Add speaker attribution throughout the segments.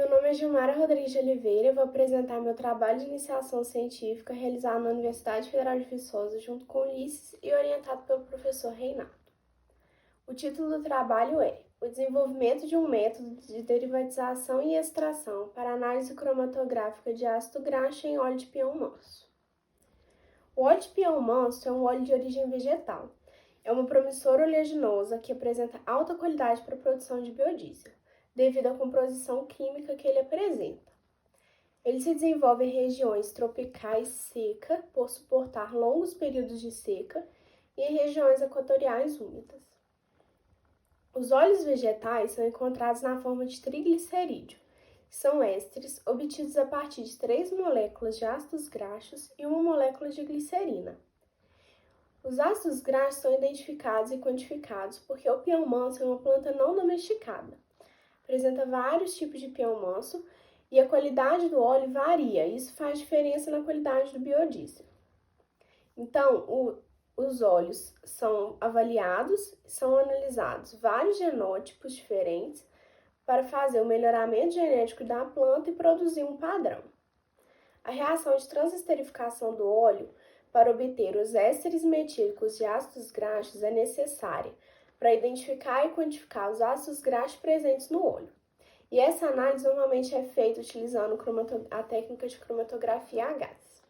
Speaker 1: Meu nome é Gilmara Rodrigues de Oliveira e vou apresentar meu trabalho de iniciação científica realizado na Universidade Federal de Viçosa junto com Ulisses e orientado pelo professor Reinaldo. O título do trabalho é O desenvolvimento de um método de derivatização e extração para análise cromatográfica de ácido graxo em óleo de pinhão manso. O óleo de pinhão manso é um óleo de origem vegetal. É uma promissora oleaginosa que apresenta alta qualidade para a produção de biodiesel, devido à composição química que ele apresenta. Ele se desenvolve em regiões tropicais seca, por suportar longos períodos de seca, e em regiões equatoriais úmidas. Os óleos vegetais são encontrados na forma de triglicerídeo, que são ésteres obtidos a partir de 3 moléculas de ácidos graxos e 1 molécula de glicerina. Os ácidos graxos são identificados e quantificados porque o pinhão manso é uma planta não domesticada. Apresenta vários tipos de pinhão manso e a qualidade do óleo varia. Isso faz diferença na qualidade do biodiesel. Então, os óleos são avaliados, são analisados vários genótipos diferentes para fazer o melhoramento genético da planta e produzir um padrão. A reação de transesterificação do óleo para obter os ésteres metílicos de ácidos graxos é necessária para identificar e quantificar os ácidos graxos presentes no óleo. E essa análise normalmente é feita utilizando a técnica de cromatografia a gás.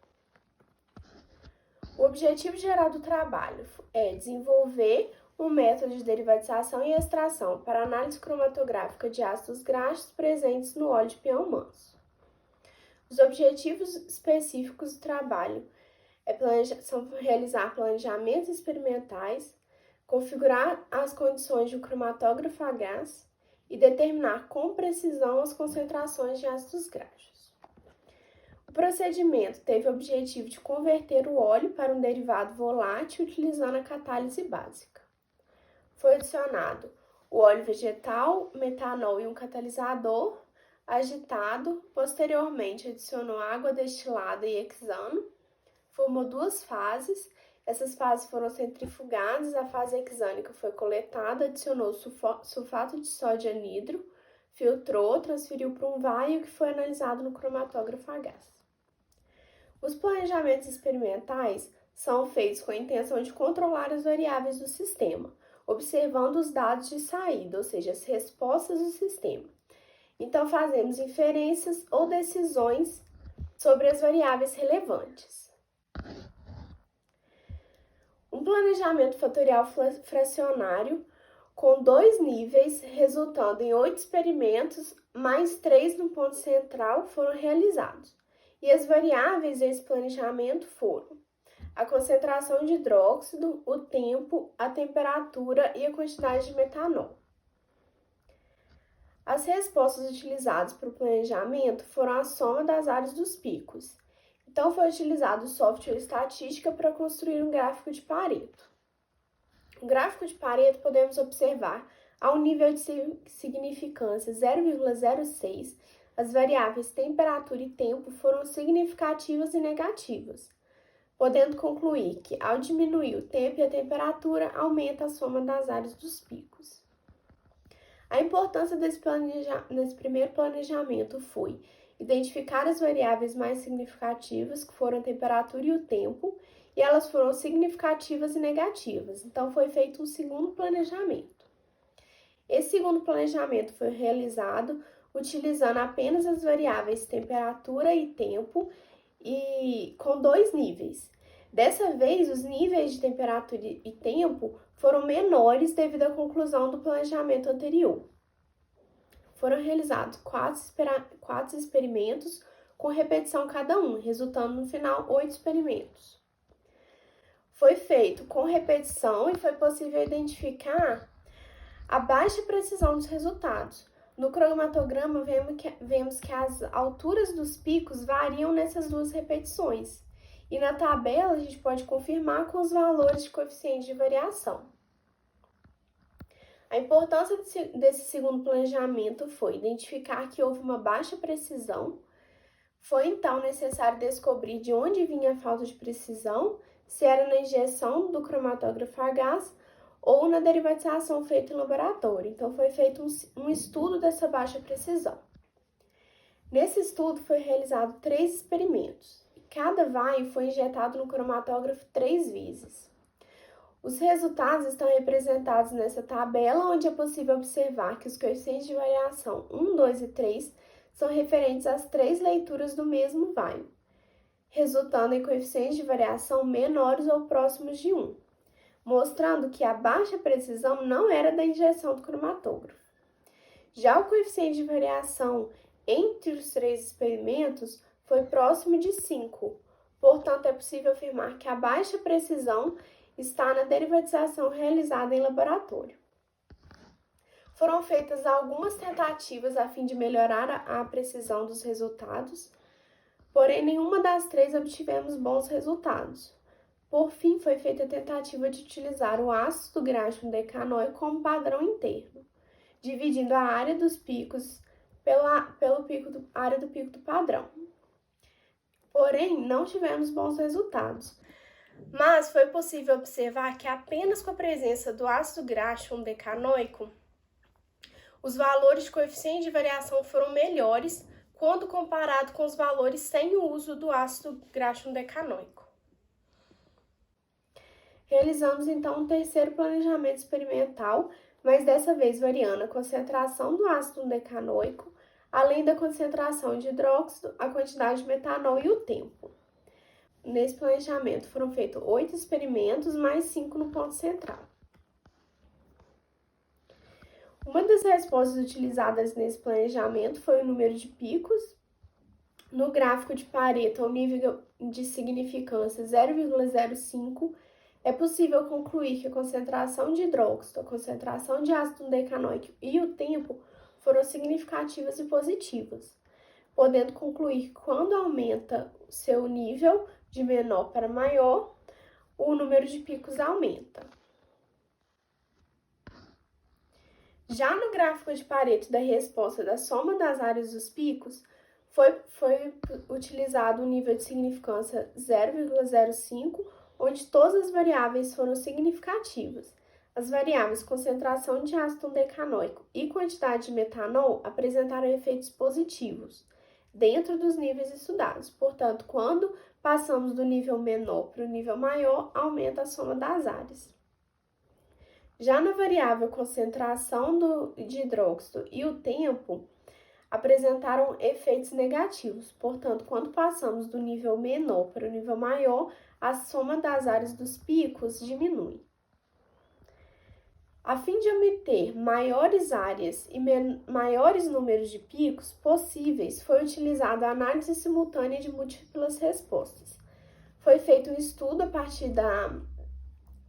Speaker 1: O objetivo geral do trabalho é desenvolver um método de derivatização e extração para análise cromatográfica de ácidos graxos presentes no óleo de pinhão manso. Os objetivos específicos do trabalho são realizar planejamentos experimentais, configurar as condições de um cromatógrafo a gás e determinar com precisão as concentrações de ácidos graxos. O procedimento teve o objetivo de converter o óleo para um derivado volátil utilizando a catálise básica. Foi adicionado o óleo vegetal, metanol e um catalisador, agitado, posteriormente adicionou água destilada e hexano, formou 2 fases. Essas fases foram centrifugadas, a fase hexânica foi coletada, adicionou sulfato de sódio anidro, filtrou, transferiu para um vaio que foi analisado no cromatógrafo a gás. Os planejamentos experimentais são feitos com a intenção de controlar as variáveis do sistema, observando os dados de saída, ou seja, as respostas do sistema. Então, fazemos inferências ou decisões sobre as variáveis relevantes. Um planejamento fatorial fracionário com 2 níveis, resultando em 8 experimentos, mais 3 no ponto central, foram realizados. E as variáveis desse planejamento foram a concentração de hidróxido, o tempo, a temperatura e a quantidade de metanol. As respostas utilizadas para o planejamento foram a soma das áreas dos picos. Então, foi utilizado o software estatística para construir um gráfico de Pareto. O gráfico de Pareto podemos observar, ao nível de significância 0,06, as variáveis temperatura e tempo foram significativas e negativas, podendo concluir que, ao diminuir o tempo e a temperatura, aumenta a soma das áreas dos picos. A importância desse primeiro planejamento foi identificar as variáveis mais significativas, que foram a temperatura e o tempo, e elas foram significativas e negativas. Então, foi feito um segundo planejamento. Esse segundo planejamento foi realizado utilizando apenas as variáveis temperatura e tempo e com 2 níveis. Dessa vez, os níveis de temperatura e tempo foram menores devido à conclusão do planejamento anterior. Foram realizados 4 experimentos com repetição cada um, resultando no final 8 experimentos. Foi feito com repetição e foi possível identificar a baixa precisão dos resultados. No cromatograma, vemos que as alturas dos picos variam nessas 2 repetições. E na tabela, a gente pode confirmar com os valores de coeficiente de variação. A importância desse segundo planejamento foi identificar que houve uma baixa precisão. Foi então necessário descobrir de onde vinha a falta de precisão, se era na injeção do cromatógrafo a gás ou na derivatização feita em laboratório. Então, foi feito um estudo dessa baixa precisão. Nesse estudo foi realizado 3 experimentos. Cada vai foi injetado no cromatógrafo 3 vezes. Os resultados estão representados nessa tabela, onde é possível observar que os coeficientes de variação 1, 2 e 3 são referentes às 3 leituras do mesmo vai, resultando em coeficientes de variação menores ou próximos de 1, mostrando que a baixa precisão não era da injeção do cromatógrafo. Já o coeficiente de variação entre os 3 experimentos foi próximo de 5, portanto, é possível afirmar que a baixa precisão está na derivatização realizada em laboratório. Foram feitas algumas tentativas a fim de melhorar a precisão dos resultados, porém nenhuma das 3 obtivemos bons resultados. Por fim, foi feita a tentativa de utilizar o ácido graxo decanoico como padrão interno, dividindo a área dos picos área do pico do padrão. Porém, não tivemos bons resultados. Mas foi possível observar que apenas com a presença do ácido graxo decanoico, os valores de coeficiente de variação foram melhores quando comparado com os valores sem o uso do ácido graxo decanoico. Realizamos então um terceiro planejamento experimental, mas dessa vez variando a concentração do ácido decanoico, além da concentração de hidróxido, a quantidade de metanol e o tempo. Nesse planejamento foram feitos 8 experimentos, mais 5 no ponto central. Uma das respostas utilizadas nesse planejamento foi o número de picos. No gráfico de Pareto, ao nível de significância 0,05, é possível concluir que a concentração de hidróxido, a concentração de ácido decanoico e o tempo foram significativas e positivas, podendo concluir que quando aumenta seu nível de menor para maior, o número de picos aumenta. Já no gráfico de Pareto da resposta da soma das áreas dos picos, foi utilizado o nível de significância 0,05, onde todas as variáveis foram significativas. As variáveis concentração de ácido decanoico e quantidade de metanol apresentaram efeitos positivos dentro dos níveis estudados. Portanto, quando passamos do nível menor para o nível maior, aumenta a soma das áreas. Já na variável concentração de hidróxido e o tempo, apresentaram efeitos negativos. Portanto, quando passamos do nível menor para o nível maior, a soma das áreas dos picos diminui. A fim de obter maiores áreas e maiores números de picos possíveis, foi utilizada a análise simultânea de múltiplas respostas. Foi feito um estudo a partir da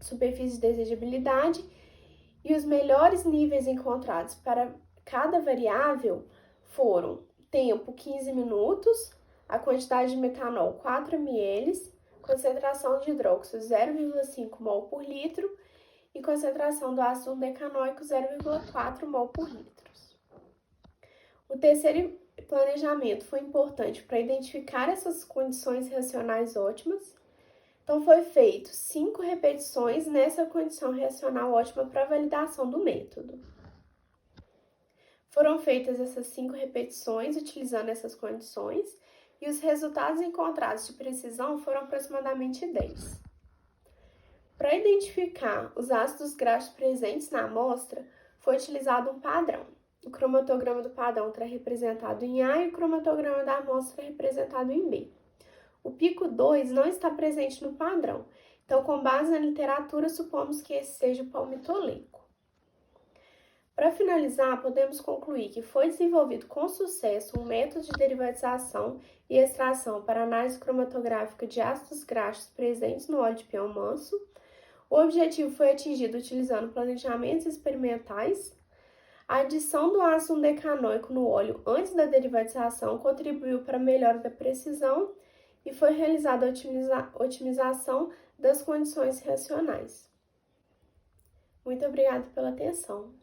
Speaker 1: superfície de desejabilidade e os melhores níveis encontrados para cada variável foram tempo 15 minutos, a quantidade de metanol 4 ml, concentração de hidróxido 0,5 mol por litro e concentração do ácido decanoico 0,4 mol por litro. O terceiro planejamento foi importante para identificar essas condições reacionais ótimas. Então, foi feito 5 repetições nessa condição reacional ótima para validação do método. Foram feitas essas 5 repetições utilizando essas condições e os resultados encontrados de precisão foram aproximadamente 10. Para identificar os ácidos graxos presentes na amostra, foi utilizado um padrão. O cromatograma do padrão está representado em A e o cromatograma da amostra é representado em B. O pico 2 não está presente no padrão, então, com base na literatura, supomos que esse seja o palmitoleico. Para finalizar, podemos concluir que foi desenvolvido com sucesso um método de derivatização e extração para análise cromatográfica de ácidos graxos presentes no óleo de peão manso. O objetivo foi atingido utilizando planejamentos experimentais. A adição do ácido decanoico no óleo antes da derivatização contribuiu para a melhora da precisão e foi realizada a otimização das condições reacionais. Muito obrigada pela atenção.